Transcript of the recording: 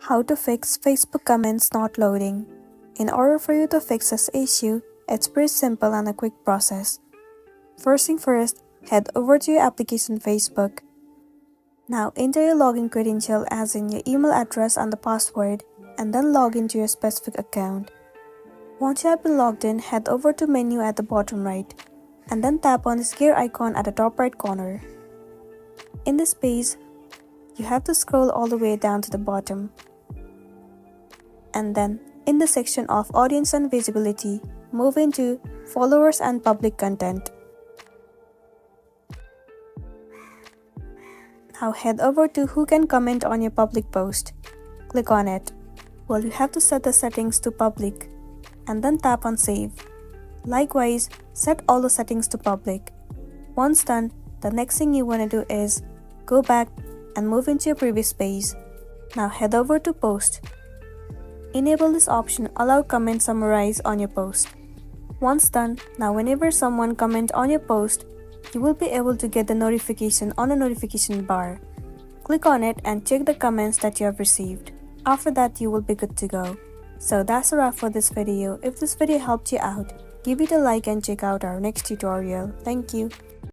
How to fix Facebook comments not loading. In order for you to fix this issue, it's pretty simple and a quick process. First thing first, head over to your application Facebook. Now enter your login credential as in your email address and the password, and then log into your specific account. Once you have been logged in, head over to menu at the bottom right, and then tap on this gear icon at the top right corner. In this page, you have to scroll all the way down to the bottom. And then, in the section of Audience and Visibility, move into Followers and Public Content. Now head over to Who can comment on your public post. Click on it. Well, you have to set the settings to public, and then tap on Save. Likewise, set all the settings to public. Once done, the next thing you want to do is go back and move into your previous page. Now head over to Post. Enable this option, allow comment summarize on your post. Once done, now whenever someone comment on your post, you will be able to get the notification on a notification bar. Click on it and check the comments that you have received. After that, you will be good to go. So that's a wrap for this video. If this video helped you out, give it a like and check out our next tutorial. Thank you.